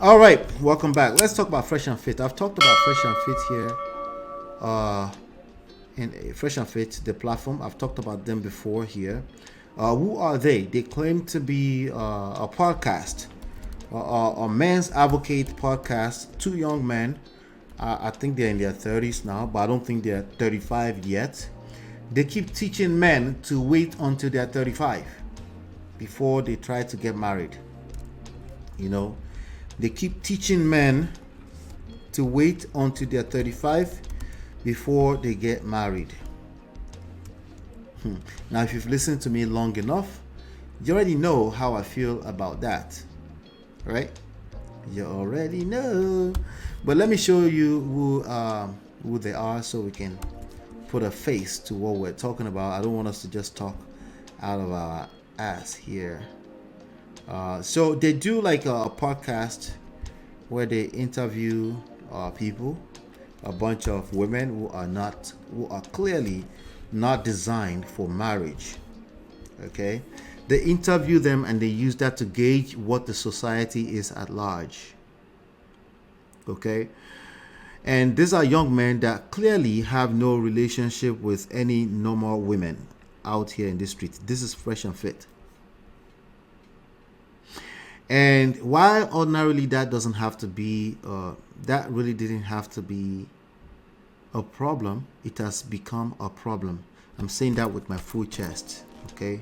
All right, welcome back. Let's talk about Fresh and Fit. I've talked about Fresh and Fit here, in Fresh and Fit, the platform. I've talked about them before here. Who are they? They claim to be a podcast, a men's advocate podcast. Two young men. I think they're in their 30s now, but I don't think they're 35 yet. They keep teaching men to wait until they're 35 before they try to get married. You know, they keep teaching men to wait until they're 35 before they get married. Now, if you've listened to me long enough, you already know how I feel about that, right? You already know. But let me show you who they are so we can put a face to what we're talking about. I don't want us to just talk out of our ass here. So they do like a podcast where they interview people, a bunch of women who are clearly not designed for marriage. Okay, they interview them and they use that to gauge what the society is at large. Okay, and these are young men that clearly have no relationship with any normal women out here in the street. This is Fresh and Fit. And while ordinarily that doesn't have to be, that really didn't have to be a problem, it has become a problem. I'm saying that with my full chest, okay?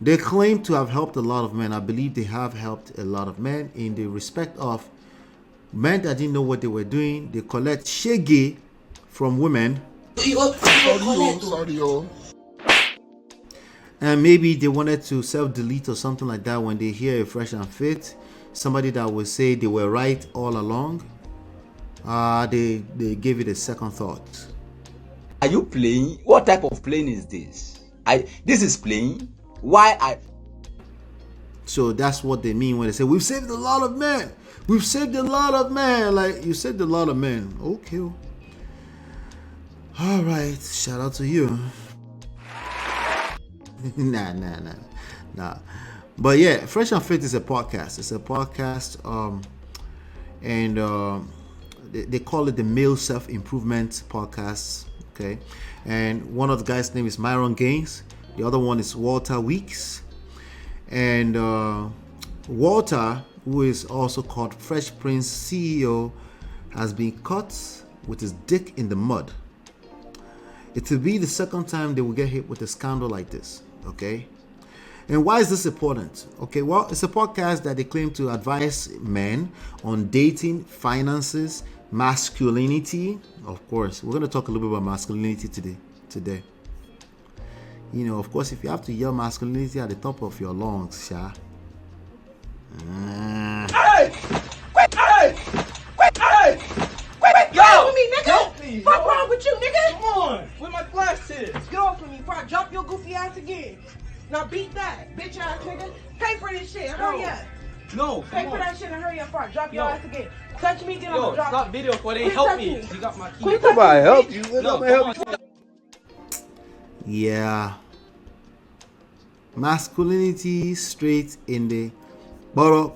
They claim to have helped a lot of men. I believe they have helped a lot of men in the respect of men that didn't know what they were doing. They collect shege from women. And maybe they wanted to self-delete or something like that when they hear a Fresh and Fit. Somebody that would say they were right all along. They gave it a second thought. Are you playing? What type of playing is this? This is playing. So that's what they mean when they say, we've saved a lot of men. We've saved a lot of men. Like, you saved a lot of men. Okay. All right. Shout out to you. Nah. But yeah, Fresh and Fit is a podcast. It's a podcast, and they call it the Male Self-Improvement Podcast. Okay, and one of the guys' name is Myron Gaines. The other one is Walter Weeks, and Walter, who is also called Fresh Prince CEO, has been caught with his dick in the mud. It will be the second time they will get hit with a scandal like this. Okay, and why is this important? Okay, well, it's a podcast that they claim to advise men on dating, finances, masculinity. Of course, we're going to talk a little bit about masculinity today. You know, of course, if you have to yell masculinity at the top of your lungs, Sha. Hey! Yo! With me, nigga! Help me! What's wrong with you, nigga? Come on! Where my glasses? Get off of me before I drop your goofy ass again. Now beat that, bitch ass nigga. Pay for this shit and hurry up. No, Pay for that shit and hurry up before I drop your ass again. Touch me, then I'm gonna drop stop video for they help me. You got my key. Quit touching me. Help you. No, Help you. Yeah. Masculinity straight in the bottle.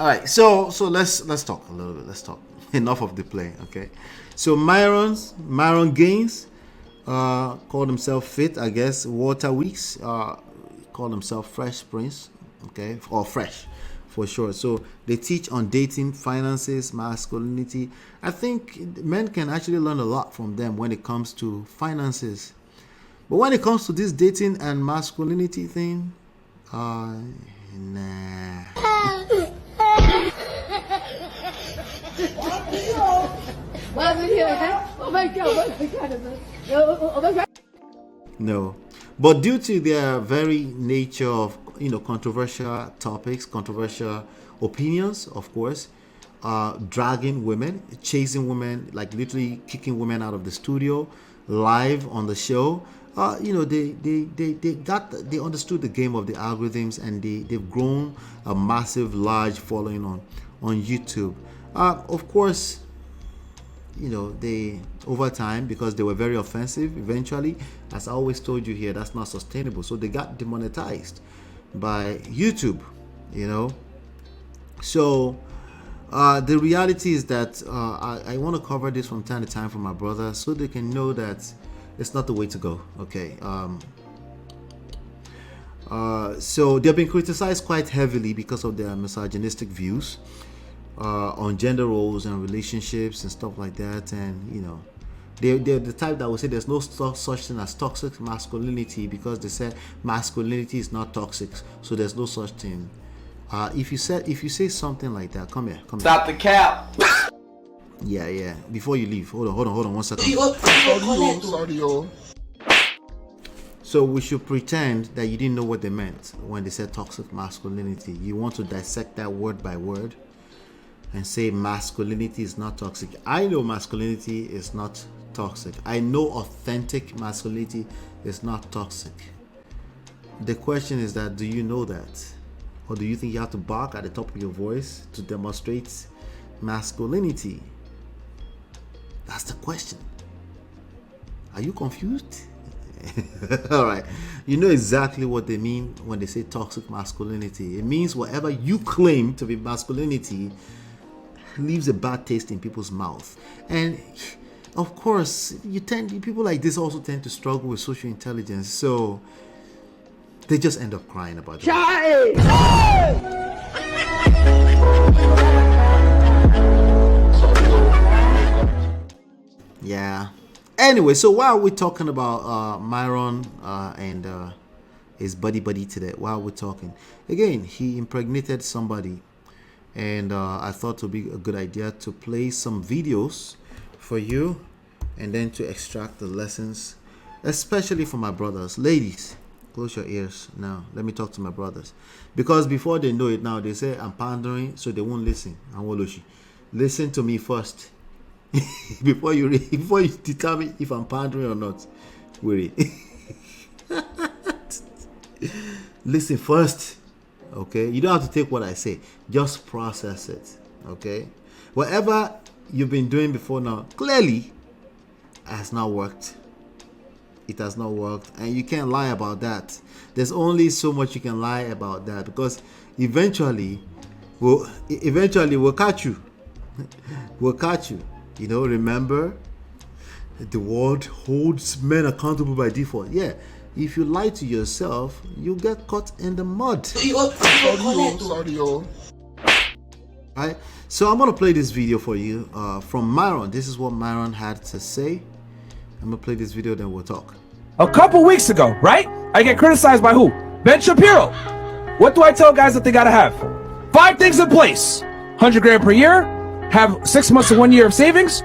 All right, so let's talk a little bit. Let's talk. Enough of the play, okay? So Myron Gaines called himself Fit, I guess. Walter Weeks called himself Fresh Prince, okay, or Fresh for sure. So they teach on dating, finances, masculinity. I think men can actually learn a lot from them when it comes to finances. But when it comes to this dating and masculinity thing, nah. No, but due to their very nature of controversial topics, controversial opinions, of course, dragging women, chasing women, like literally kicking women out of the studio, live on the show. They understood the game of the algorithms, and they've grown a massive, large following on YouTube. Of course, you know, they over time, because they were very offensive, eventually, as I always told you here, that's not sustainable. So they got demonetized by YouTube, you know. So the reality is that I want to cover this from time to time for my brother, so they can know that it's not the way to go. Okay. So they've been criticized quite heavily because of their misogynistic views on gender roles and relationships and stuff like that. And, you know, they're the type that will say there's no such thing as toxic masculinity, because they said masculinity is not toxic, so there's no such thing. If you say something like that, come here. Stop the cap. Yeah. Before you leave, hold on 1 second. Sorry. So we should pretend that you didn't know what they meant when they said toxic masculinity. You want to dissect that word by word and say masculinity is not toxic. I know masculinity is not toxic. I know authentic masculinity is not toxic. The question is that, do you know that? Or do you think you have to bark at the top of your voice to demonstrate masculinity? That's the question. Are you confused? All right. You know exactly what they mean when they say toxic masculinity. It means whatever you claim to be masculinity leaves a bad taste in people's mouth. And of course, people like this also tend to struggle with social intelligence, so they just end up crying about it. Yeah. Anyway, so while we're talking about Myron and his buddy today, while we're talking, again, he impregnated somebody, and I thought it would be a good idea to play some videos for you and then to extract the lessons, especially for my brothers. Ladies, close your ears now. Let me talk to my brothers, because before they know it now, they say I'm pandering, so they won't listen. Listen to me first. before you determine if I'm pandering or not. Wait. Listen first. Okay? You don't have to take what I say. Just process it. Okay? Whatever you've been doing before now, clearly has not worked. It has not worked. And you can't lie about that. There's only so much you can lie about that, because eventually we'll catch you. We'll catch you. You know, remember, the world holds men accountable by default. Yeah, if you lie to yourself, you get caught in the mud. Sorry. Right? So I'm gonna play this video for you from Myron. This is what Myron had to say. I'm gonna play this video, then we'll talk. A couple weeks ago, right? I get criticized by who? Ben Shapiro. What do I tell guys that they gotta have? 5 things in place. 100 grand per year. Have 6 months to 1 year of savings,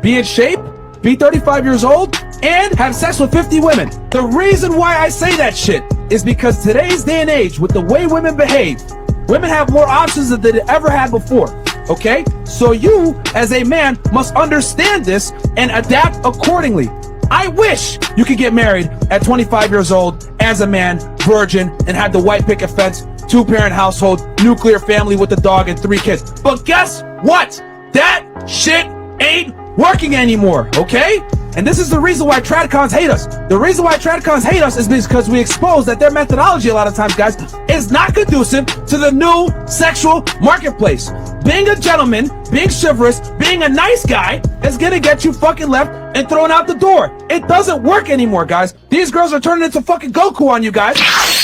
be in shape, be 35 years old, and have sex with 50 women. The reason why I say that shit is because today's day and age, with the way women behave, women have more options than they ever had before. Okay? So you, as a man, must understand this and adapt accordingly. I wish you could get married at 25 years old as a man, virgin, and have the white picket fence, 2-parent household, nuclear family with a dog and 3 kids. But guess what? That shit ain't working anymore, okay? And this is the reason why Tradcons hate us. The reason why Tradcons hate us is because we expose that their methodology a lot of times, guys, is not conducive to the new sexual marketplace. Being a gentleman, being chivalrous, being a nice guy is gonna get you fucking left and thrown out the door. It doesn't work anymore, guys. These girls are turning into fucking Goku on you guys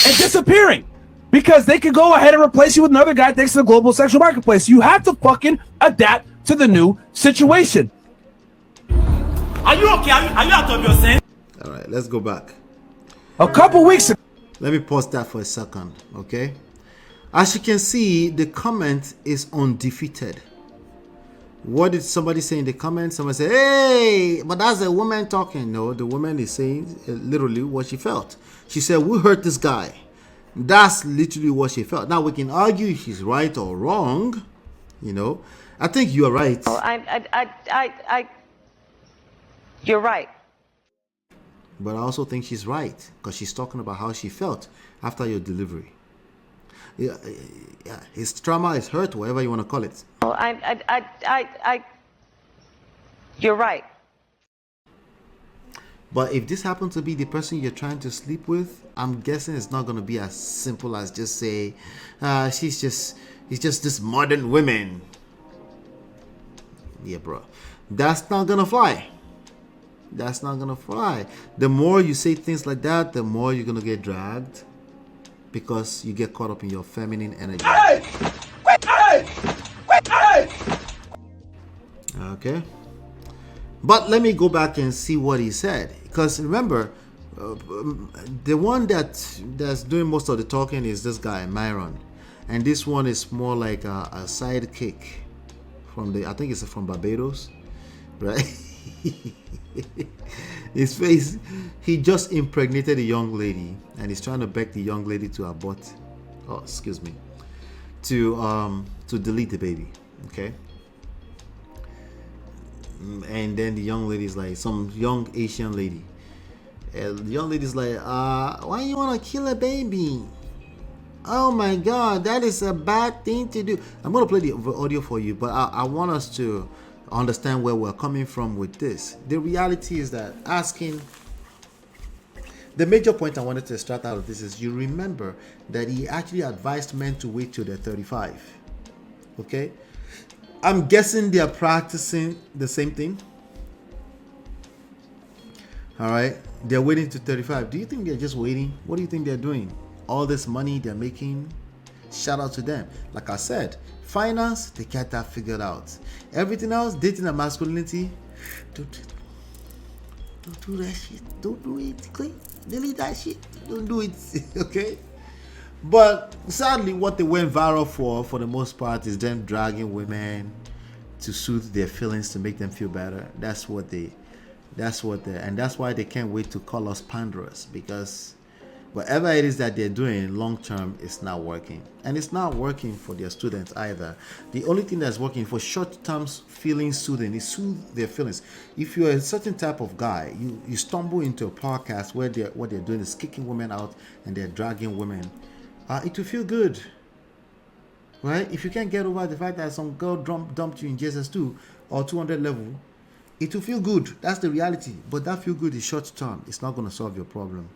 and disappearing, because they can go ahead and replace you with another guy thanks to the global sexual marketplace. You have to fucking adapt to the new situation. Are you okay? Are you out of your sense? All right, let's go back. A couple weeks ago. Let me pause that for a second, okay? As you can see, the comment is undefeated. What did somebody say in the comments? Someone say, hey, but that's a woman talking. No, the woman is saying literally what she felt. She said, we hurt this guy. That's literally what she felt. Now, we can argue if she's right or wrong. You know, I think you're right. Oh, you're right. But I also think she's right, because she's talking about how she felt after your delivery. Yeah, his trauma is hurt, whatever you want to call it. Oh, You're right. But if this happens to be the person you're trying to sleep with, I'm guessing it's not going to be as simple as just say, it's just this modern women. Yeah, bro. That's not going to fly. That's not going to fly. The more you say things like that, the more you're going to get dragged because you get caught up in your feminine energy. Okay. But let me go back and see what he said. Because remember, the one that's doing most of the talking is this guy, Myron. And this one is more like a sidekick from I think it's from Barbados, right? His face, he just impregnated a young lady and he's trying to beg the young lady to abort, to delete the baby, okay? And then the young lady's like, some young Asian lady. And the young lady's like, why you want to kill a baby? Oh my God, that is a bad thing to do. I'm going to play the audio for you, but I want us to understand where we're coming from with this. The reality is that the major point I wanted to extract out of this is you remember that he actually advised men to wait till they're 35. Okay? I'm guessing they are practicing the same thing. All right, they're waiting to 35. Do you think they're just waiting? What do you think they're doing? All this money they're making, shout out to them. Like I said, finance, they get that figured out. Everything else, dating and masculinity, don't do that shit. Don't do it. Delete that shit. Don't do it. Okay? But sadly, what they went viral for the most part, is them dragging women to soothe their feelings, to make them feel better. And that's why they can't wait to call us panderers, because whatever it is that they're doing long term is not working, and it's not working for their students either. The only thing that's working for short term feeling soothing is soothe their feelings. If you're a certain type of guy, you stumble into a podcast where what they're doing is kicking women out and they're dragging women. It will feel good, right? If you can't get over the fact that some girl dumped you in JSS2 or 200 level, it will feel good. That's the reality. But that feel good is short term. It's not going to solve your problem.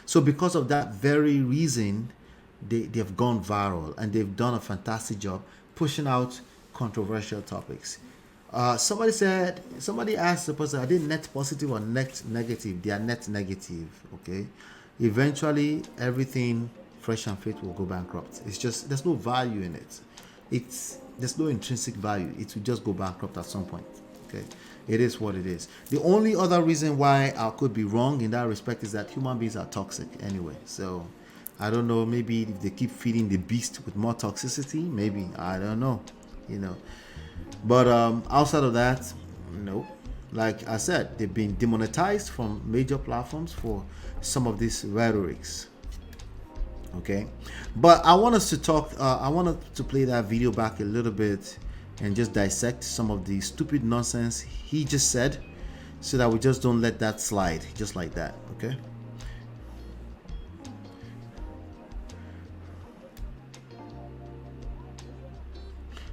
So because of that very reason, they've gone viral and they've done a fantastic job pushing out controversial topics. Somebody asked the person, are they net positive or net negative? They are net negative, okay? Eventually, everything Fresh and Fit will go bankrupt. It's just, there's no value in it. There's no intrinsic value. It will just go bankrupt at some point, okay? It is what it is. The only other reason why I could be wrong in that respect is that human beings are toxic anyway. So I don't know, maybe if they keep feeding the beast with more toxicity, maybe, I don't know, But outside of that, no. Like I said, they've been demonetized from major platforms for some of these rhetorics. Okay, but I want us to talk. I wanted to play that video back a little bit and just dissect some of the stupid nonsense he just said, so that we just don't let that slide just like that. Okay.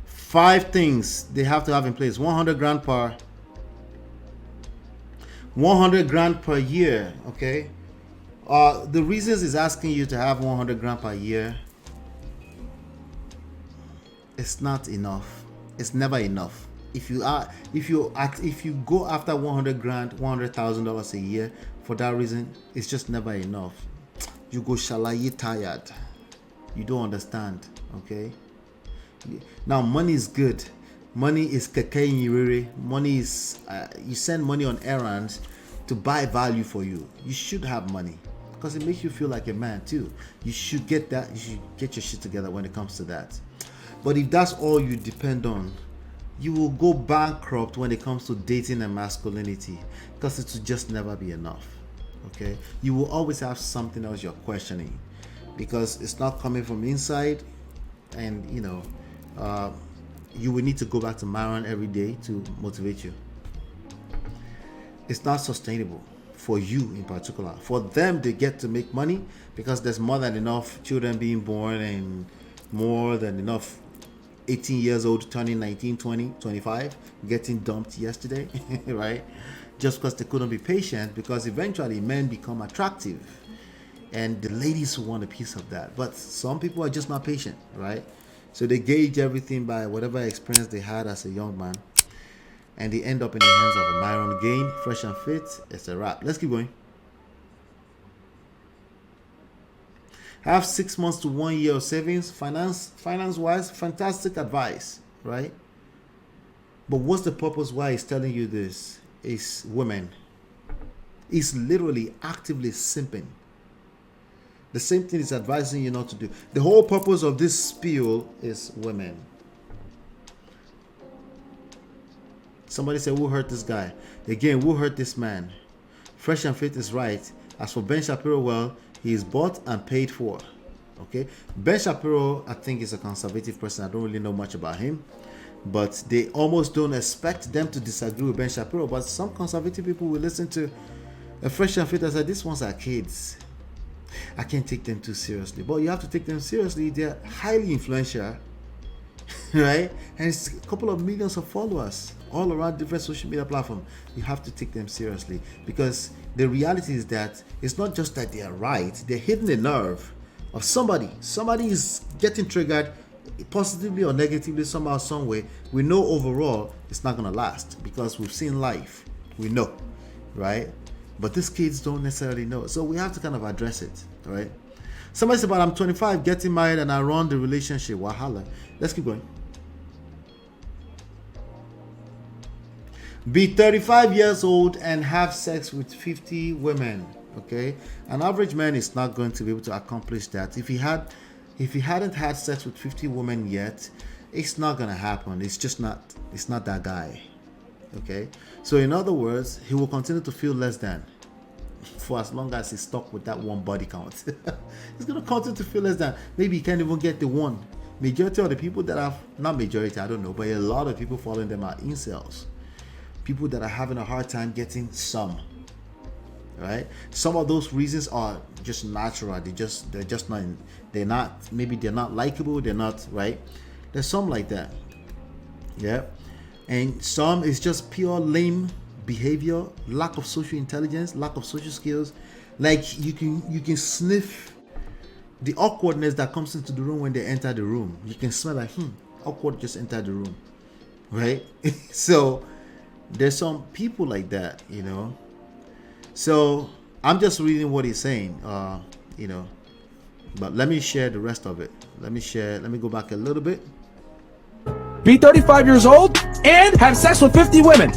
Five things they have to have in place. 100 grand per 100 grand per year. Okay. The reasons is asking you to have 100 grand per year. It's not enough. It's never enough. If you go after 100 grand, $100,000 a year for that reason, it's just never enough. You go shalaye tired. You don't understand, okay? Now money is good. Money is keke. Money is you send money on errands to buy value for you. You should have money because it makes you feel like a man too. You should get that. You should get your shit together when it comes to that. But if that's all you depend on, you will go bankrupt when it comes to dating and masculinity, because it will just never be enough. Okay, you will always have something else you're questioning because it's not coming from inside, and you will need to go back to Myron every day to motivate you. It's not sustainable for you in particular. For them, they get to make money because there's more than enough children being born and more than enough 18 years old turning 19, 20, 25, getting dumped yesterday, right? Just because they couldn't be patient, because eventually men become attractive and the ladies want a piece of that. But some people are just not patient, right? So they gauge everything by whatever experience they had as a young man, and they end up in the hands of a Myron Gain. Fresh and Fit, it's a wrap. Let's keep going. Have 6 months to 1 year of savings. Finance wise, fantastic advice, right? But what's the purpose why he's telling you this? Is women. He's literally actively simping. The same thing he's advising you not to do. The whole purpose of this spiel is women. Somebody said, who hurt this guy? Again, who hurt this man? Fresh and Fit is right. As for Ben Shapiro, well, he is bought and paid for. Okay. Ben Shapiro, I think, is a conservative person. I don't really know much about him. But they almost don't expect them to disagree with Ben Shapiro. But some conservative people will listen to a Fresh and Fit and say, these ones are kids. I can't take them too seriously. But you have to take them seriously. They're highly influential, right? And it's a couple of millions of followers all around different social media platforms. You have to take them seriously, because the reality is that it's not just that they are right. They're hitting the nerve of somebody. Somebody is getting triggered, positively or negatively, somehow, some way. We know overall it's not going to last, because we've seen life. We know, right? But these kids don't necessarily know. So we have to kind of address it, right? Somebody said, but I'm 25, getting married, and I run the relationship. Wahala. Let's keep going. Be 35 years old and have sex with 50 women. Okay? An average man is not going to be able to accomplish that. If he hadn't had sex with 50 women yet, it's not going to happen. It's not that guy. Okay? So in other words, he will continue to feel less than for as long as he's stuck with that one body count. He's going to continue to feel less than. Maybe he can't even get the one. Majority of the people that have, not majority, I don't know, but a lot of people following them are incels. People that are having a hard time getting some. Right? Some of those reasons are just natural. They're not likable, they're not, right? There's some like that. Yeah. And some is just pure lame behavior, lack of social intelligence, lack of social skills. Like you can sniff the awkwardness that comes into the room when they enter the room. You can smell like, awkward just entered the room. Right? So there's some people like that, you know. So I'm just reading what he's saying, you know. But let me share the rest of it. Let me go back a little bit. Be 35 years old and have sex with 50 women.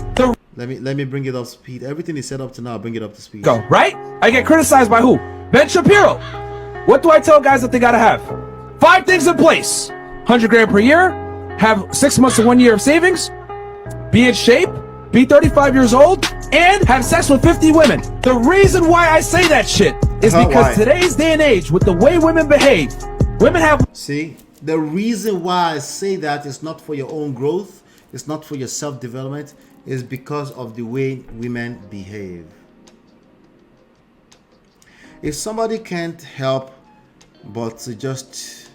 Let me bring it up to speed. Everything is set up to now. Bring it up to speed. Go, right? I get criticized by who? Ben Shapiro. What do I tell guys that they gotta have? 5 things in place. 100 grand per year. Have 6 months to 1 year of savings. Be in shape. Be 35 years old and have sex with 50 women. The reason why I say that shit is because today's day and age, with the way women behave, women have... See, the reason why I say that is not for your own growth, it's not for your self-development, is because of the way women behave. If somebody can't help but to just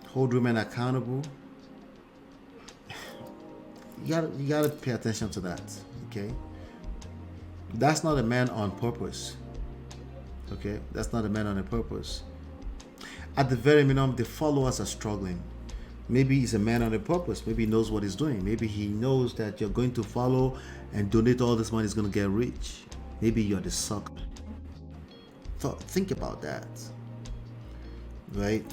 hold women accountable, you gotta pay attention to that. Okay, that's not a man on purpose. Okay, that's not a man on a purpose. At the very minimum, the followers are struggling. Maybe he's a man on a purpose. Maybe he knows what he's doing. Maybe he knows that you're going to follow and donate all this money, is going to get rich. Maybe you're the sucker. So think about that, right?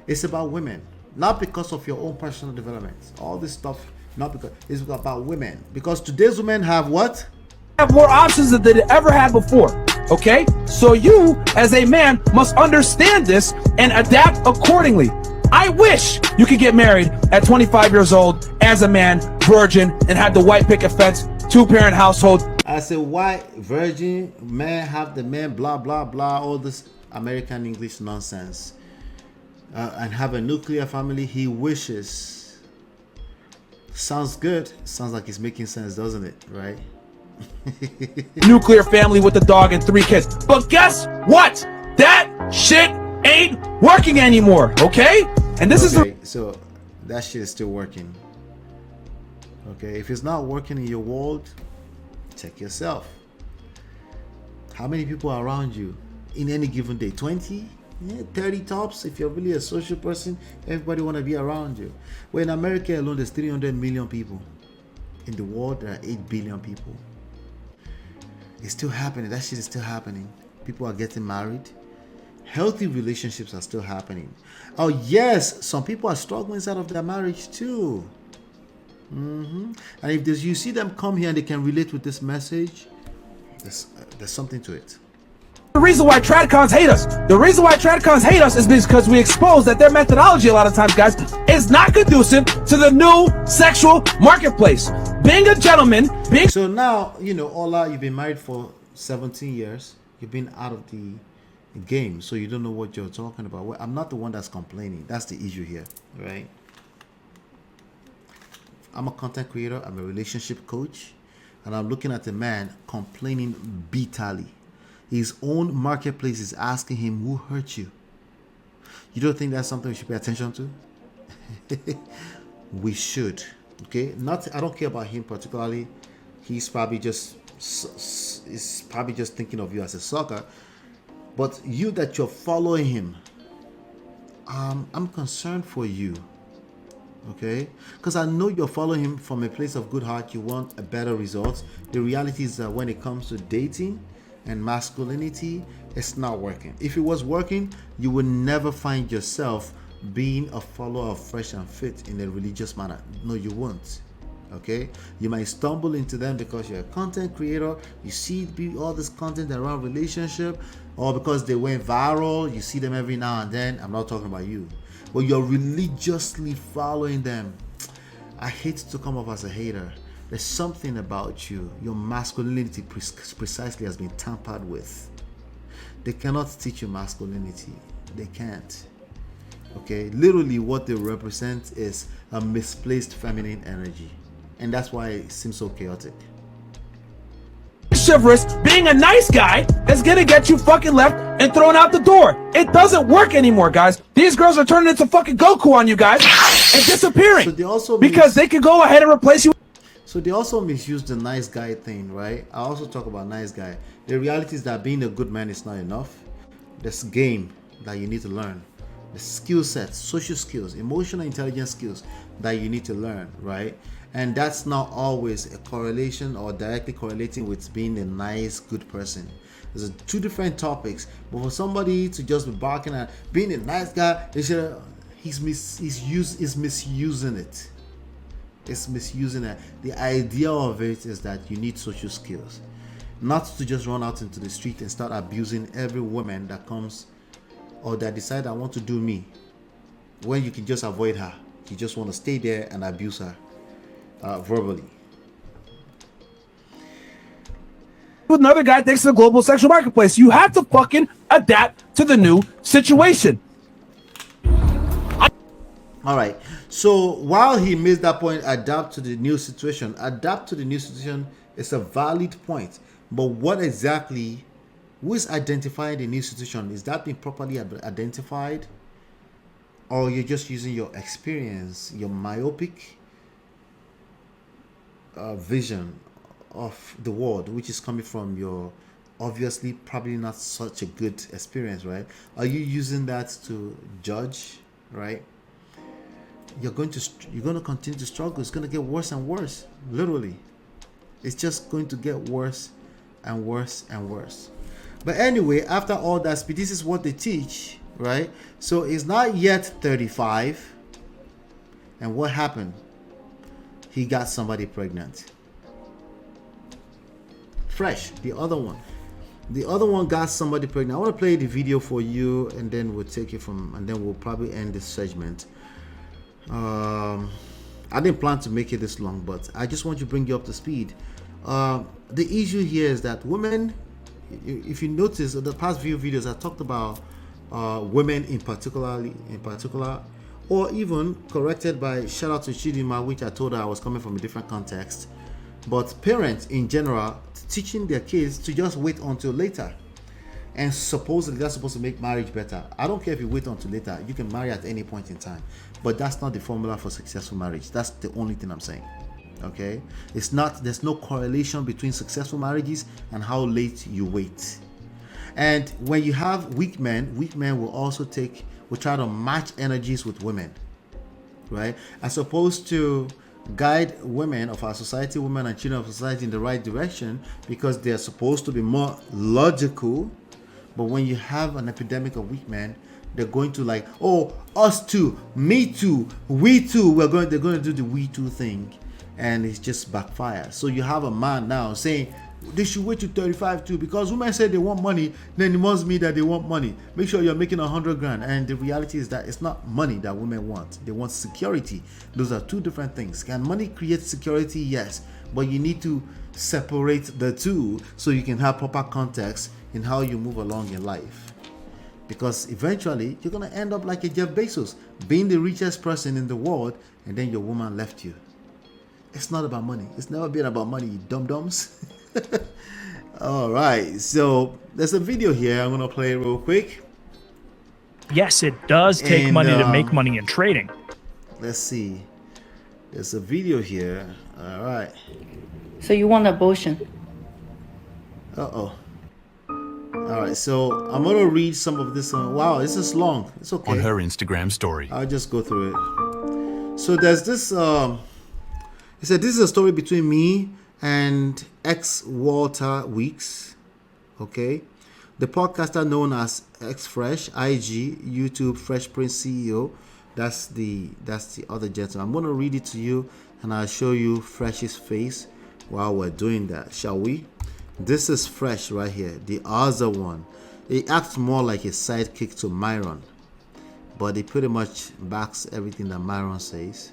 It's about women, not because of your own personal development. All this stuff, not because it's about women. Because today's women have what? Have more options than they ever had before. Okay? So you, as a man, must understand this and adapt accordingly. I wish you could get married at 25 years old as a man, virgin, and have the white picket fence, 2-parent household. I said, why virgin, man, have the man, blah, blah, blah, all this American English nonsense. And have a nuclear family he wishes. Sounds good. Sounds like it's making sense, doesn't it? Right? Nuclear family with a dog and 3 kids. But guess what? That shit ain't working anymore, okay? And this is So that shit is still working. Okay, if it's not working in your world, check yourself. How many people are around you in any given day? 20? Yeah, 30 tops. If you're really a social person, everybody want to be around you. Well, in America alone, there's 300 million people. In the world, there are 8 billion people. It's still happening. That shit is still happening. People are getting married. Healthy relationships are still happening. Oh yes, some people are struggling inside of their marriage too. And if you see them come here and they can relate with this message, there's something to it. The reason why tradcons hate us, is because we expose that their methodology a lot of times, guys, is not conducive to the new sexual marketplace. Being a gentleman, So now, Ola, you've been married for 17 years. You've been out of the game, so you don't know what you're talking about. Well, I'm not the one that's complaining. That's the issue here, right? I'm a content creator. I'm a relationship coach. And I'm looking at a man complaining bitterly. His own marketplace is asking him, who hurt you? You don't think that's something we should pay attention to? We should. Okay? I don't care about him particularly. He's probably just thinking of you as a sucker. But you that you're following him, I'm concerned for you. Okay? Because I know you're following him from a place of good heart. You want a better result. The reality is that when it comes to dating and masculinity, it's not working. If it was working, you would never find yourself being a follower of Fresh and Fit in a religious manner. No, you won't. Okay, you might stumble into them because you're a content creator. You see all this content around relationship, or because they went viral. You see them every now and then. I'm not talking about you, but you're religiously following them. I hate to come off as a hater. There's something about you. Your masculinity precisely has been tampered with. They cannot teach you masculinity. They can't. Okay, literally what they represent is a misplaced feminine energy. And that's why it seems so chaotic. chivalrous, being a nice guy is gonna get you fucking left and thrown out the door. It doesn't work anymore, guys. These girls are turning into fucking Goku on you guys and disappearing. So they also because they can go ahead and replace you. So they also misuse the nice guy thing, right? I also talk about nice guy. The reality is that being a good man is not enough. There's game that you need to learn. The skill sets, social skills, emotional intelligence skills that you need to learn, right? And that's not always a correlation or directly correlating with being a nice, good person. There's two different topics. But for somebody to just be barking at being a nice guy, they should, he's misusing it. It's misusing it. The idea of it is that you need social skills, not to just run out into the street and start abusing every woman that comes or that decide I want to do me, when you can just avoid her. You just want to stay there and abuse her verbally. With another guy thanks to the global sexual marketplace. You have to fucking adapt to the new situation. All right. So while he made that point, adapt to the new situation. Adapt to the new situation is a valid point. But what exactly, who is identifying the new situation? Is that being properly identified? Or you're just using your experience, your myopic vision of the world, which is coming from your obviously probably not such a good experience, right? Are you using that to judge, right? You're going to continue to struggle. It's going to get worse and worse. Literally, it's just going to get worse and worse and worse. But anyway, after all that speed, this is what they teach, right? So it's not yet 35, and what happened? He got somebody pregnant. Fresh, the other one got somebody pregnant. I want to play the video for you, and then we'll take it from, and then we'll probably end this segment. I didn't plan to make it this long, but I just want to bring you up to speed. The issue here is that women, if you notice the past few videos, I talked about women in particular, or even corrected by, shout out to Chidima, which I told her I was coming from a different context, but parents in general teaching their kids to just wait until later. and supposedly that's supposed to make marriage better. I don't care if you wait until later. You can marry at any point in time, but that's not the formula for successful marriage. That's the only thing I'm saying. Okay, it's not. There's no correlation between successful marriages and how late you wait. And when you have weak men will try to match energies with women, right? As opposed to guide women of our society, women and children of society in the right direction, because they're supposed to be more logical. But when you have an epidemic of weak men, they're going to like, oh, us too, me too, we too. They're going to do the we too thing, and it's just backfire. So you have a man now saying they should wait to 35 too, because women say they want money, then it must mean that they want money. Make sure you're making 100 grand. And the reality is that it's not money that women want. They want security. Those are two different things. Can money create security? Yes, but you need to separate the two so you can have proper context in how you move along in life. Because eventually you're going to end up like a Jeff Bezos, being the richest person in the world, and then your woman left you. It's not about money. It's never been about money, you dum-dums. All right, so there's a video here. I'm gonna play it real quick. Yes, it does take money to make money in trading. Let's see. There's a video here. All right. So you want abortion? All right, so I'm gonna read some of this. Wow, this is long. It's okay. On her Instagram story. I'll just go through it. So there's this. He said this is a story between me and ex Walter Weeks, okay, the podcaster known as X Fresh, IG, YouTube, Fresh Prince CEO. That's the other gentleman. I'm gonna read it to you, and I'll show you Fresh's face while we're doing that, shall we? This is Fresh right here, the other one. He acts more like a sidekick to Myron, but he pretty much backs everything that Myron says.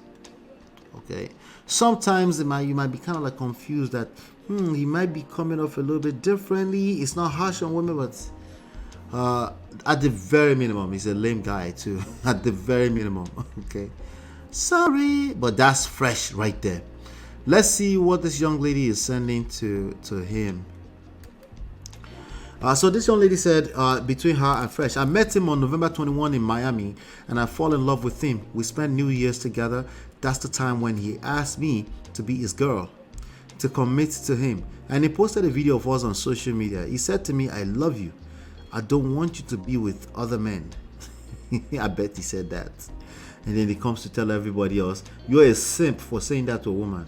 Okay, sometimes you might be kind of like confused that he might be coming off a little bit differently. It's not harsh on women, but at the very minimum, he's a lame guy too. At the very minimum, okay. Sorry, but that's Fresh right there. Let's see what this young lady is sending to him. So this young lady said, between her and Fresh, I met him on November 21 in Miami, and I fall in love with him. We spent New Year's together. That's the time when he asked me to be his girl, to commit to him. And he posted a video of us on social media. He said to me, I love you. I don't want you to be with other men. I bet he said that. And then he comes to tell everybody else, you're a simp for saying that to a woman.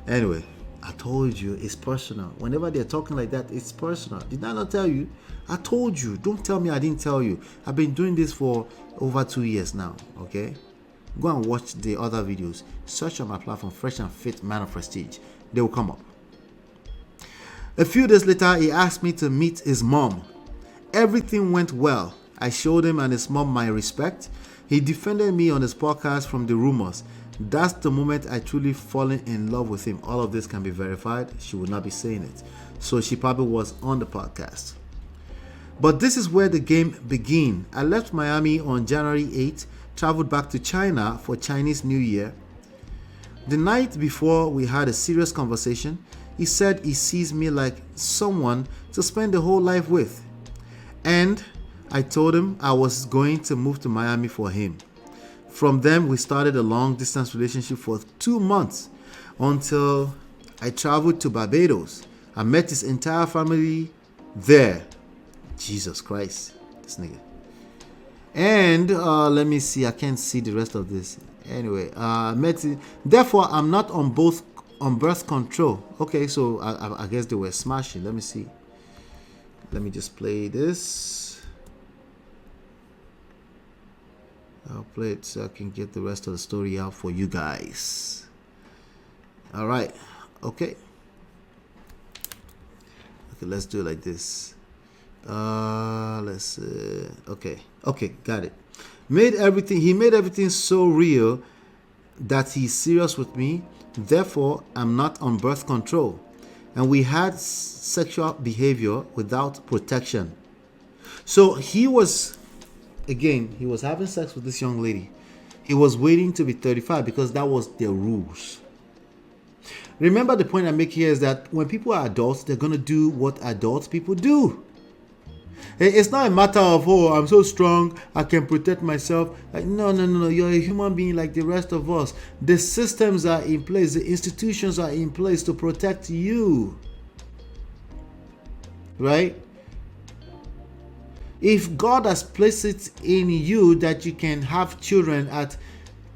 Anyway, I told you it's personal. Whenever they're talking like that, it's personal. Did I not tell you? I told you. Don't tell me I didn't tell you. I've been doing this for over 2 years now, okay? Go and watch the other videos. Search on my platform, FreshandFit Man of Prestige. They will come up. A few days later, he asked me to meet his mom. Everything went well. I showed him and his mom my respect. He defended me on his podcast from the rumors. That's the moment I truly fallen in love with him. All of this can be verified. She would not be saying it. So she probably was on the podcast. But this is where the game began. I left Miami on January 8th, traveled back to China for Chinese New Year. The night before we had a serious conversation, he said he sees me like someone to spend the whole life with. And I told him I was going to move to Miami for him. From then, we started a long-distance relationship for 2 months until I traveled to Barbados. I met his entire family there. Jesus Christ, this nigga. And let me see, I can't see the rest of this. Anyway, met it. Therefore, I'm not on birth control. Okay, so I guess they were smashing. Let me see. Let me just play this. I'll play it so I can get the rest of the story out for you guys. All right. Okay. Okay, let's do it like this. Let's okay, got it. He made everything so real that he's serious with me. Therefore, I'm not on birth control. And we had sexual behavior without protection. So he was having sex with this young lady. He was waiting to be 35 because that was their rules. Remember, the point I make here is that when people are adults, they're going to do what adult people do. It's not a matter of, oh, I'm so strong, I can protect myself. Like, no. You're a human being like the rest of us. The systems are in place, the institutions are in place to protect you. Right? If God has placed it in you that you can have children at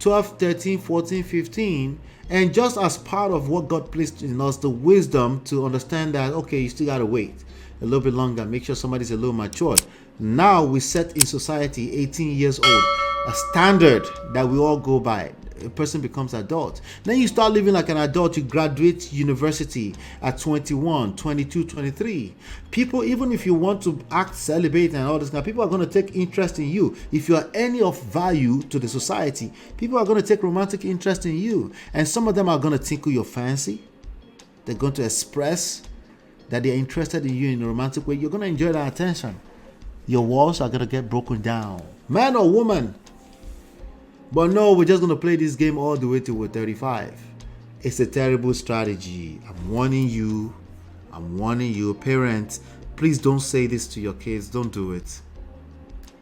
12, 13, 14, 15, and just as part of what God placed in us, the wisdom to understand that, okay, you still got to wait a little bit longer, make sure somebody's a little matured. Now we set in society, 18 years old, a standard that we all go by. A person becomes adult. Then you start living like an adult. You graduate university at 21, 22, 23. People, even if you want to act celibate and all this kind, people are going to take interest in you. If you are any of value to the society, people are going to take romantic interest in you. And some of them are going to tickle your fancy. They're going to express that they're interested in you in a romantic way. You're going to enjoy that attention. Your walls are going to get broken down. Man or woman. But no, we're just going to play this game all the way till we're 35. It's a terrible strategy. I'm warning you, parents. Please don't say this to your kids. Don't do it.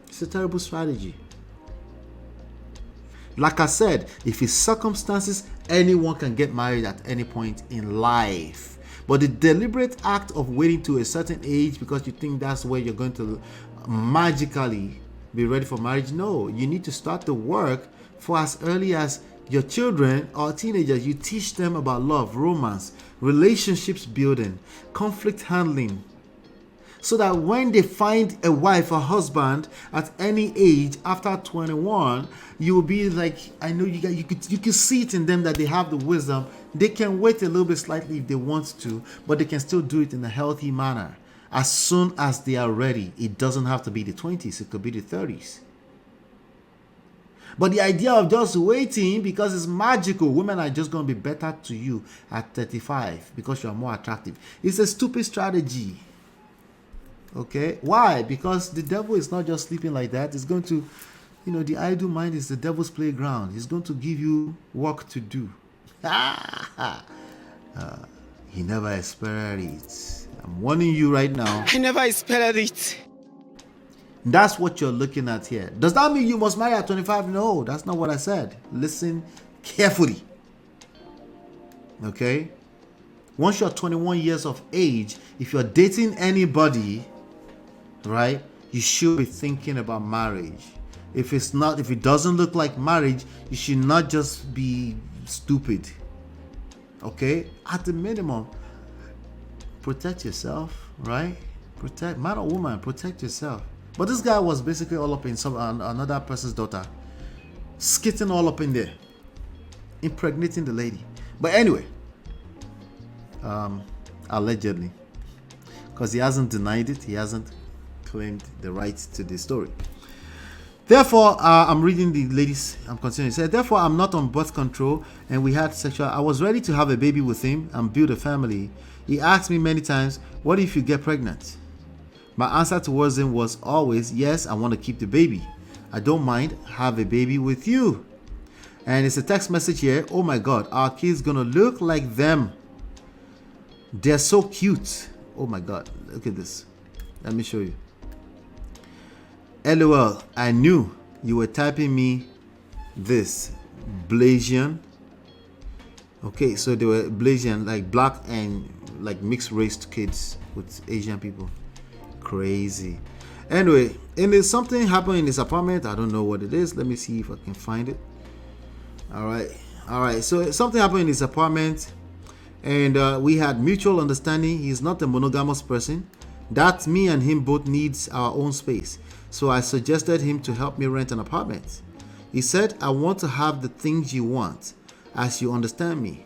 It's a terrible strategy. Like I said, if it's circumstances, anyone can get married at any point in life. But the deliberate act of waiting to a certain age because you think that's where you're going to magically be ready for marriage, no. You need to start the work for as early as your children or teenagers. You teach them about love, romance, relationships building, conflict handling, so that when they find a wife or husband at any age after 21, you will be like, I know you can see it in them that they have the wisdom. They can wait a little bit slightly if they want to, but they can still do it in a healthy manner. As soon as they are ready, it doesn't have to be the 20s, it could be the 30s. But the idea of just waiting because it's magical, women are just going to be better to you at 35 because you are more attractive. It's a stupid strategy. Okay? Why? Because the devil is not just sleeping like that. It's going to, the idle mind is the devil's playground. He's going to give you work to do. He never expected it. I'm warning you right now. I never expected it. That's what you're looking at here. Does that mean you must marry at 25? No, that's not what I said. Listen carefully. Okay? Once you're 21 years of age, if you're dating anybody, right, you should be thinking about marriage. If it doesn't look like marriage, you should not just be stupid. Okay? At the minimum, protect yourself, right? Protect, man or woman, protect yourself. But this guy was basically all up in another person's daughter, skitting all up in there, impregnating the lady. But anyway, allegedly, because he hasn't denied it, he hasn't claimed the right to the story. Therefore, I'm reading the ladies. I'm continuing. It said, therefore, I'm not on birth control, and we had sexual. I was ready to have a baby with him and build a family. He asked me many times, what if you get pregnant? My answer towards him was always, yes, I want to keep the baby. I don't mind, have a baby with you. And it's a text message here. Oh my God, our kid's gonna look like them. They're so cute. Oh my God, look at this. Let me show you. LOL, I knew you were typing me this. Blasian. Okay, so they were Blasian, like black and like mixed race kids with Asian people. Crazy. Anyway, and there's something happened in his apartment. I don't know what it is. Let me see if I can find it. All right. So something happened in his apartment, and we had mutual understanding. He's not a monogamous person. That me and him both needs our own space. So I suggested him to help me rent an apartment. He said, I want to have the things you want, as you understand me.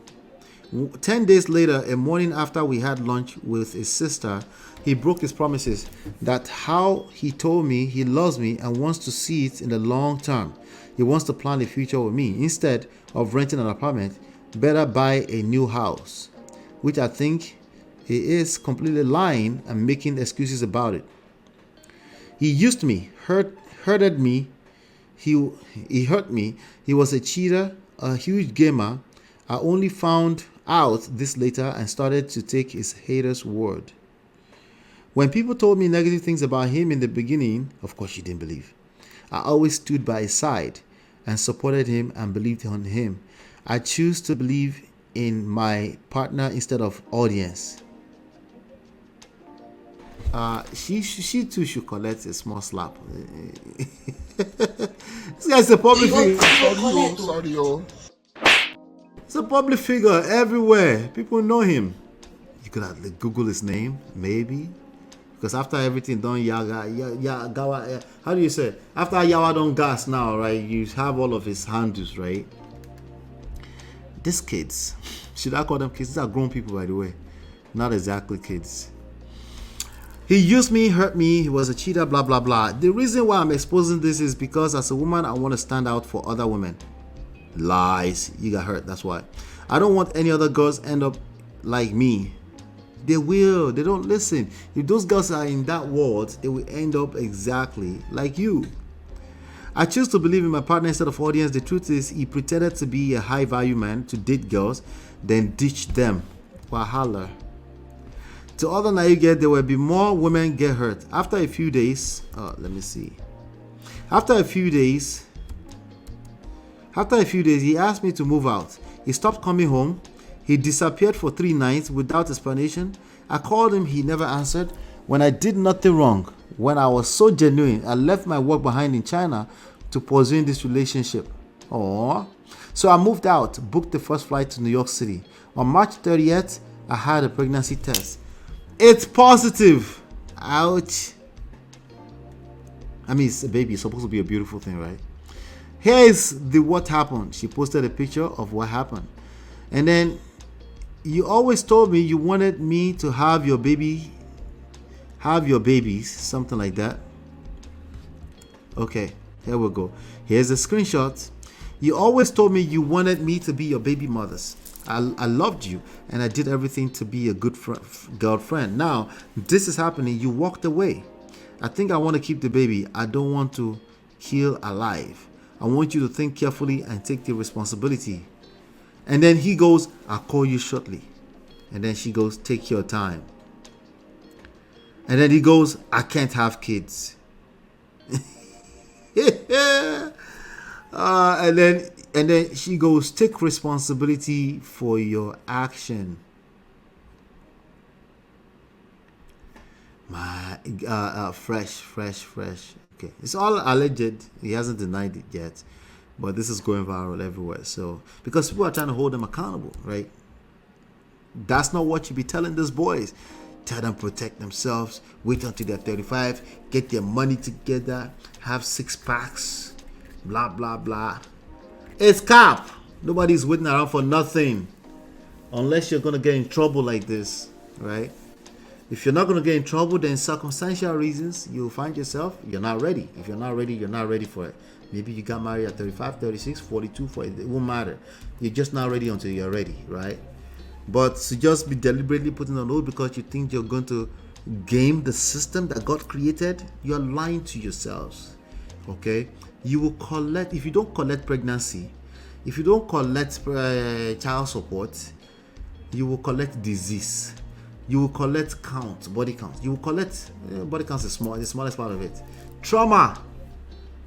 10 days later, a morning after we had lunch with his sister, he broke his promises. That how he told me he loves me and wants to see it in the long term. He wants to plan a future with me. Instead of renting an apartment, better buy a new house. Which I think he is completely lying and making excuses about it. He used me, hurted me. He hurt me. He was a cheater, a huge gamer. I only found out this later and started to take his haters' word. When people told me negative things about him in the beginning, of course she didn't believe. I always stood by his side and supported him and believed on him. I choose to believe in my partner instead of audience. She too should collect a small slap. This guy's a public figure. It's a public figure everywhere. People know him. You could have Google his name, maybe. Because after everything done, Yaga, how do you say it? After Yawa done gas now, right? You have all of his handles, right? These kids, should I call them kids? These are grown people, by the way. Not exactly kids. He used me, hurt me, he was a cheater, blah, blah, blah. The reason why I'm exposing this is because as a woman, I want to stand out for other women. Lies. You got hurt, that's why. I don't want any other girls end up like me. They will. They don't listen. If those girls are in that world, they will end up exactly like you. I choose to believe in my partner instead of audience. The truth is, he pretended to be a high-value man to date girls, then ditch them. Wahala. To other naive get, there will be more women get hurt. After a few days, After a few days, he asked me to move out. He stopped coming home. He disappeared for 3 nights without explanation. I called him, he never answered. When I did nothing wrong, when I was so genuine, I left my work behind in China to pursue this relationship. Aww. So I moved out, booked the first flight to New York City. On March 30th, I had a pregnancy test. It's positive. Ouch. I mean, it's a baby. It's supposed to be a beautiful thing, right? Here's the what happened. She posted a picture of what happened. And then, you always told me you wanted me to have your babies, something like that. Okay, here we go. Here's a screenshot. You always told me you wanted me to be your baby mothers. I loved you and I did everything to be a good girlfriend. Now, this is happening. You walked away. I think I want to keep the baby. I don't want to kill alive. I want you to think carefully and take the responsibility. And then he goes, I'll call you shortly. And then she goes, take your time. And then he goes, I can't have kids. And then she goes, take responsibility for your action. My fresh. Okay, it's all alleged. He hasn't denied it yet, but this is going viral everywhere. So because people are trying to hold them accountable, right? That's not what you be telling these boys. Tell them protect themselves. Wait until they're 35. Get their money together. Have 6 packs. Blah blah blah. It's cap. Nobody's waiting around for nothing, unless you're gonna get in trouble like this, right? If you're not gonna get in trouble, then circumstantial reasons, you'll find yourself, you're not ready. If you're not ready, you're not ready for it. Maybe you got married at 35, 36, 42, 40, it won't matter. You're just not ready until you're ready, right? But to just be deliberately putting on hold because you think you're going to game the system that God created, you're lying to yourselves, okay? You will collect, if you don't collect pregnancy, if you don't collect child support, you will collect disease. You will collect body count. You will collect, body count is small, the smallest part of it. Trauma,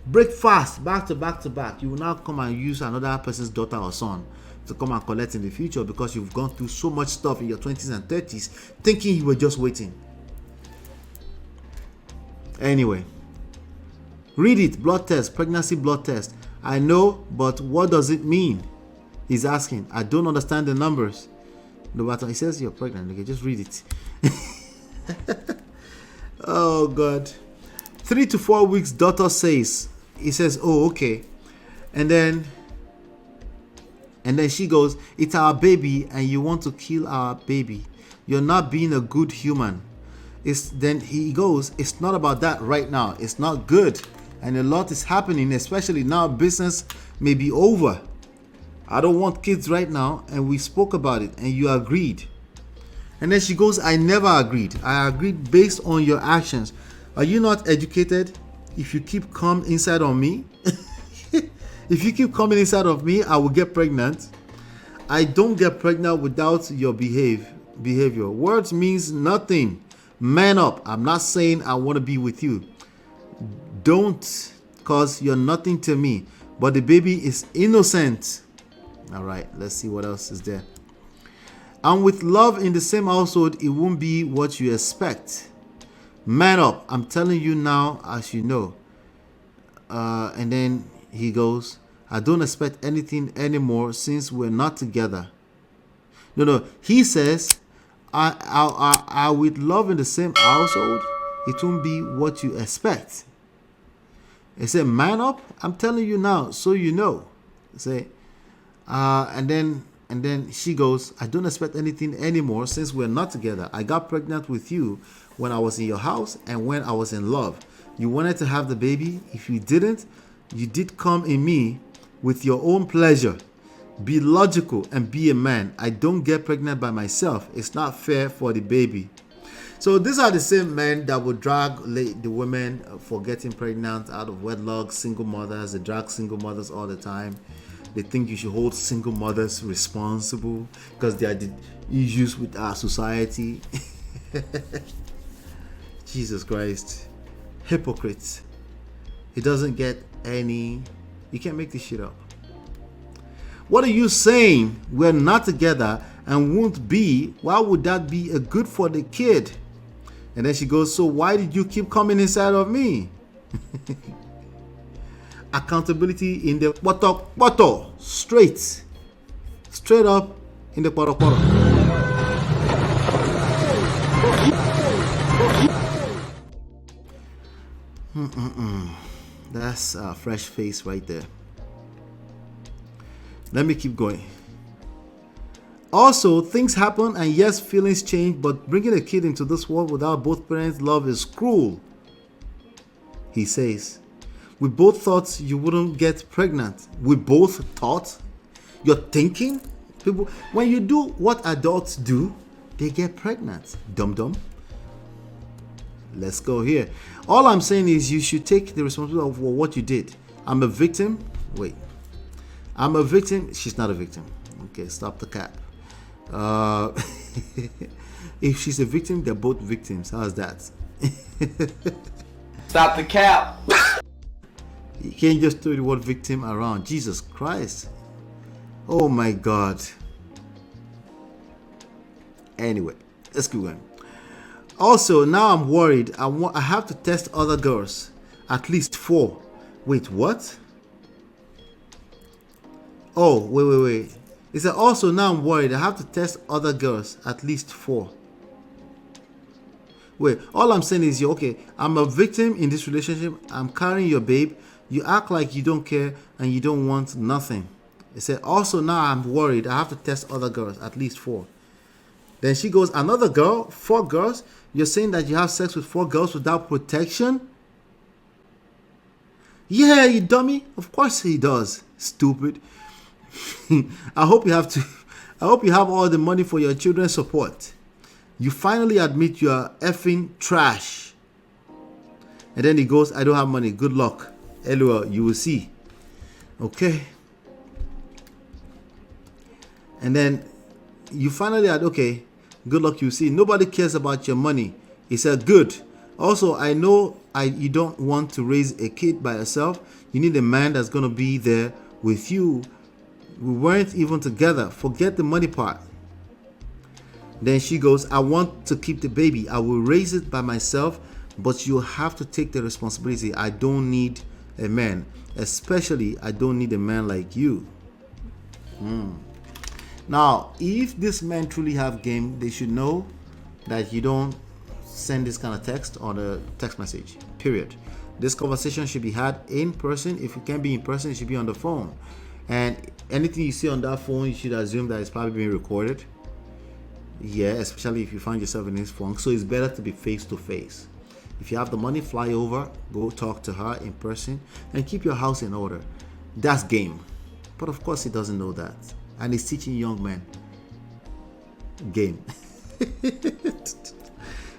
break fast, back to back. You will now come and use another person's daughter or son to come and collect in the future because you've gone through so much stuff in your 20s and 30s thinking you were just waiting. Anyway, read it. Blood test, pregnancy blood test. I know, but what does it mean? He's asking. I don't understand the numbers. No matter, he says you're pregnant. Okay, just read it. Oh God. 3 to 4 weeks, doctor says. He says, oh, okay. And then she goes, it's our baby and you want to kill our baby. You're not being a good human. Then he goes, it's not about that right now. It's not good. And a lot is happening, especially now business may be over. I don't want kids right now. And we spoke about it and you agreed. And then she goes, I never agreed. I agreed based on your actions. Are you not educated? If you keep coming inside on me, if you keep coming inside of me, I will get pregnant. I don't get pregnant without your behavior. Words means nothing. Man up. I'm not saying I want to be with you. Don't, cause you're nothing to me. But the baby is innocent. All right, let's see what else is there. And with love in the same household, it won't be what you expect. Man up. I'm telling you now, as you know. And then he goes, I don't expect anything anymore since we're not together. No. He says, I with love in the same household, it won't be what you expect. He said, man up. I'm telling you now, so you know. Say, and then she goes, I don't expect anything anymore since we're not together. I got pregnant with you when I was in your house and when I was in love. You wanted to have the baby. If you didn't, you did come in me with your own pleasure. Be logical and be a man. I don't get pregnant by myself. It's not fair for the baby. So these are the same men that would drag the women for getting pregnant out of wedlock, single mothers. They drag single mothers all the time. They think you should hold single mothers responsible because they are the issues with our society. Jesus Christ. Hypocrites. It doesn't get any... You can't make this shit up. What are you saying? We're not together and won't be. Why would that be a good for the kid? And then she goes, so why did you keep coming inside of me? Accountability in the poto. Straight up in the poto. That's a fresh face right there. Let me keep going. Also, things happen and yes, feelings change, but bringing a kid into this world without both parents' love is cruel. He says, we both thought you wouldn't get pregnant. We both thought? You're thinking? People, when you do what adults do, they get pregnant. Dum-dum. Let's go here. All I'm saying is you should take the responsibility for what you did. I'm a victim. Wait. I'm a victim. She's not a victim. Okay, stop the cap. If she's a victim, they're both victims. How's that? Stop the cap. You can't just throw the word victim around. Jesus Christ. Oh my God. Anyway, let's keep going. Also, now I'm worried. I have to test other girls. At least 4. Wait, what? Oh, wait. He said, also, now I'm worried. I have to test other girls. At least 4. Wait, all I'm saying is, okay, I'm a victim in this relationship. I'm carrying your babe. You act like you don't care and you don't want nothing. He said, also, now I'm worried. I have to test other girls. At least 4. Then she goes, another girl, 4 girls. You're saying that you have sex with 4 girls without protection? Yeah, you dummy. Of course he does. Stupid. I hope you have all the money for your children's support. You finally admit you are effing trash. And then he goes, I don't have money. Good luck. LOL, you will see. Okay. And then you finally add, okay, good luck, you see. Nobody cares about your money. He said, good. Also, I know you don't want to raise a kid by yourself. You need a man that's going to be there with you. We weren't even together. Forget the money part. Then she goes, I want to keep the baby. I will raise it by myself, but you have to take the responsibility. I don't need a man. Especially, I don't need a man like you. Now, if these men truly have game, they should know that you don't send this kind of text on a text message, period. This conversation should be had in person. If it can't be in person, it should be on the phone. And anything you see on that phone, you should assume that it's probably being recorded. Yeah, especially if you find yourself in this phone. So it's better to be face to face. If you have the money, fly over, go talk to her in person, and keep your house in order. That's game. But of course, he doesn't know that. And he's teaching young men game.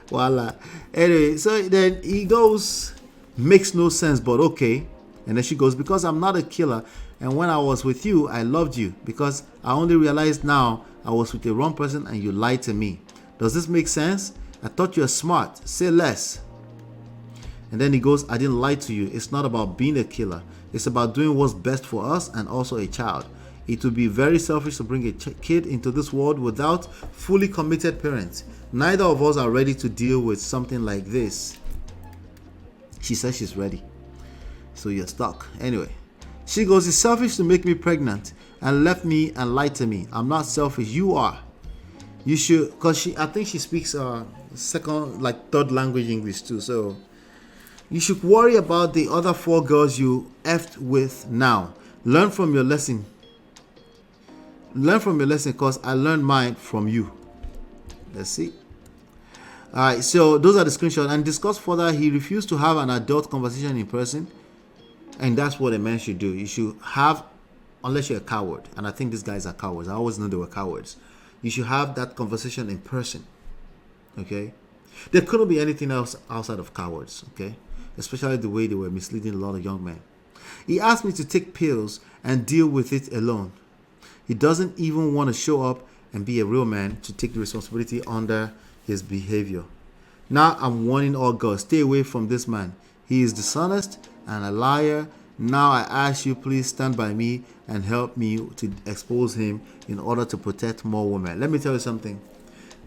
Voila. Anyway, so then he goes, makes no sense, but okay. And then she goes, because I'm not a killer. And when I was with you, I loved you. Because I only realized now I was with the wrong person and you lied to me. Does this make sense? I thought you were smart. Say less. And then he goes, I didn't lie to you. It's not about being a killer. It's about doing what's best for us and also a child. It would be very selfish to bring a kid into this world without fully committed parents. Neither of us are ready to deal with something like this. She says she's ready. So you're stuck. Anyway, she goes, it's selfish to make me pregnant and left me and lied to me. I'm not selfish. You are. You should, because I think she speaks third language English too. So you should worry about the other 4 girls you effed with now. Learn from your lesson. Learn from your lesson because I learned mine from you. Let's see. Alright, so those are the screenshots. And discuss further, he refused to have an adult conversation in person. And that's what a man should do. You should have, unless you're a coward. And I think these guys are cowards. I always knew they were cowards. You should have that conversation in person. Okay? There couldn't be anything else outside of cowards. Okay? Especially the way they were misleading a lot of young men. He asked me to take pills and deal with it alone. He doesn't even want to show up and be a real man to take the responsibility under his behavior. Now I'm warning all girls, stay away from this man. He is dishonest and a liar. Now I ask you, please stand by me and help me to expose him in order to protect more women. Let me tell you something.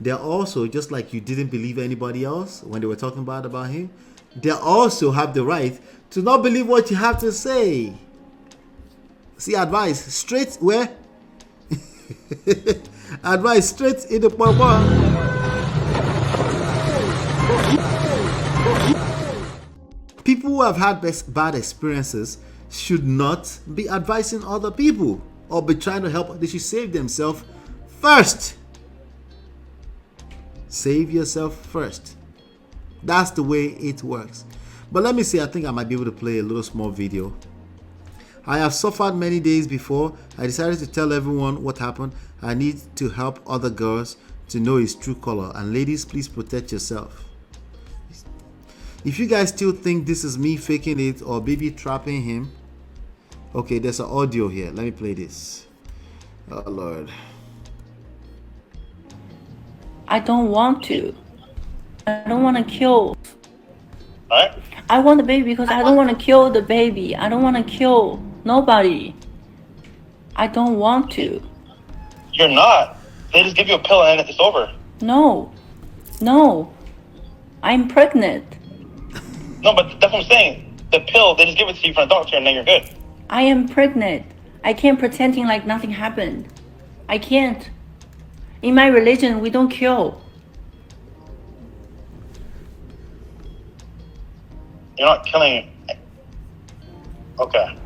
They're also, just like you didn't believe anybody else when they were talking about him, they also have the right to not believe what you have to say. See, advice straight where? Advice straight in the purple. People who have had bad experiences should not be advising other people or be trying to help. They should save themselves first. Save yourself first. That's the way it works. But let me see, I think I might be able to play a little small video. I have suffered many days before. I decided to tell everyone what happened. I need to help other girls to know his true color. And ladies, please protect yourself. If you guys still think this is me faking it or baby trapping him, okay, there's an audio here. Let me play this. Oh Lord. I don't want to. I don't want to kill. Alright? I want the baby because I don't want to kill the baby. I don't want to kill nobody. I don't want to. You're not. They just give you a pill and it's over. No. No. I'm pregnant. No, but that's what I'm saying. The pill, they just give it to you from a doctor and then you're good. I am pregnant. I can't pretending like nothing happened. I can't. In my religion, we don't kill. You're not killing. Okay. You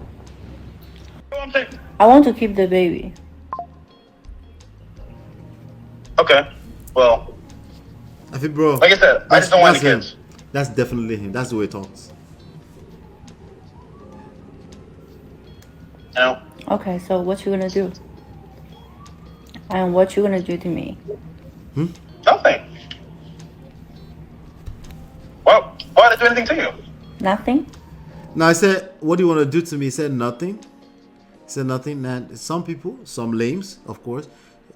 know what I'm saying? I want to keep the baby. Okay. Well, I think, bro. like I said, I just don't want any him. kids. That's definitely him. That's the way he talks. You know? Okay, so what you gonna do? And what you gonna do to me? Nothing. Well, why did I do anything to you? Nothing? Now I said, what do you want to do to me? He said nothing. He said nothing. And some people, some lames, of course,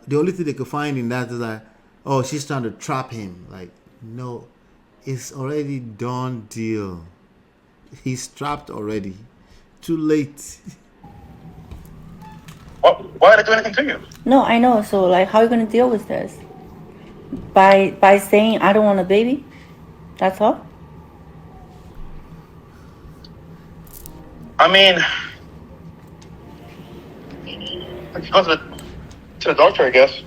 the only thing they could find in that is like, oh, she's trying to trap him. Like, no, it's already done deal. He's trapped already. Too late. Why did I do anything to you? No, I know. So like, how are you gonna deal with this? By saying I don't want a baby? That's all? I mean, I could go to the doctor, I guess.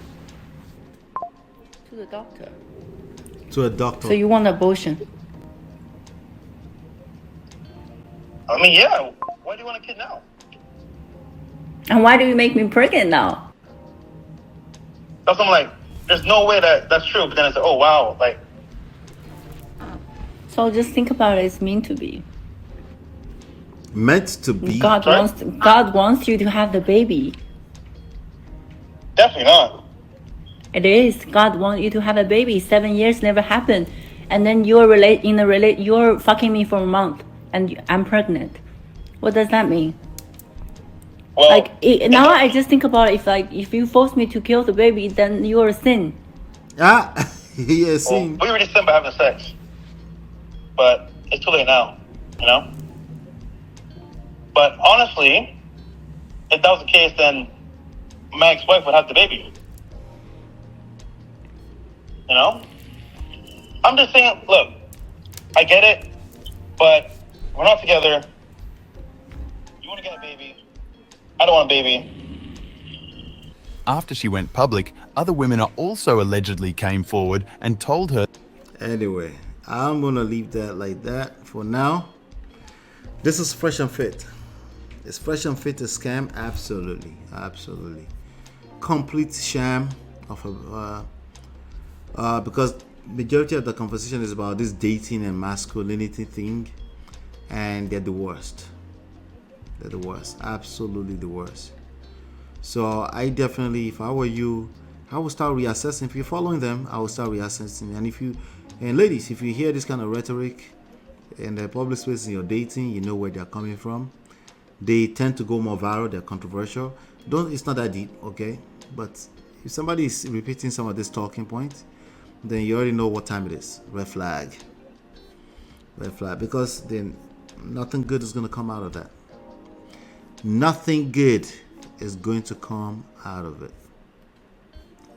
To the doctor. To a doctor. So you want abortion? I mean, yeah. Why do you want a kid now? And why do you make me pregnant now? That's what I'm like. There's no way that's true. But then it's like, oh wow, like. So just think about it. It's meant to be. Meant to be. God wants you to have the baby. Definitely not. It is. God wants you to have a baby. 7 years never happened, and then you're fucking me for a month, and I'm pregnant. What does that mean? Well, Now I just think about it, if you force me to kill the baby, then you're a sin. Ah. Yeah, Well, see. we already sinned by having sex, but it's too late now, you know? But honestly, if that was the case, then my ex-wife would have the baby. You know? I'm just saying, look, I get it, but we're not together. You want to get a baby. I don't want a baby. After she went public, other women also allegedly came forward and told her. Anyway, I'm gonna leave that like that for now. This is Fresh and Fit. Is Fresh and Fit a scam? Absolutely, absolutely. Complete sham of a because majority of the conversation is about this dating and masculinity thing, and they're the worst. They're the worst. Absolutely the worst. So I definitely, if I were you, I would start reassessing. If you're following them, I would start reassessing. And ladies, if you hear this kind of rhetoric in the public space in your dating, you know where they're coming from. They tend to go more viral. They're controversial. It's not that deep, okay? But if somebody is repeating some of these talking points, then you already know what time it is. Red flag. Red flag. Because then nothing good is going to come out of that. Nothing good is going to come out of it.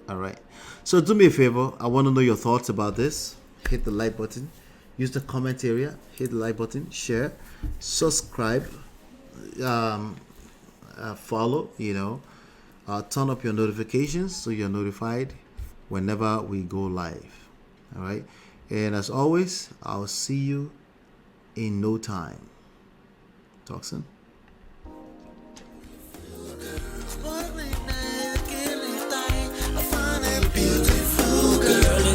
All right. So do me a favor. I want to know your thoughts about this. Hit the like button. Use the comment area. Hit the like button. Share. Subscribe. Follow. Turn up your notifications so you're notified whenever we go live. All right. And as always, I'll see you in no time. Talk soon.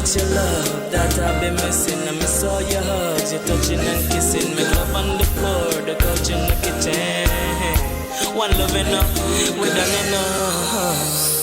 It's your love that I've been missing. I miss all your hugs, your touching and kissing. Make love on the floor, the couch in the kitchen. One love enough, we done enough.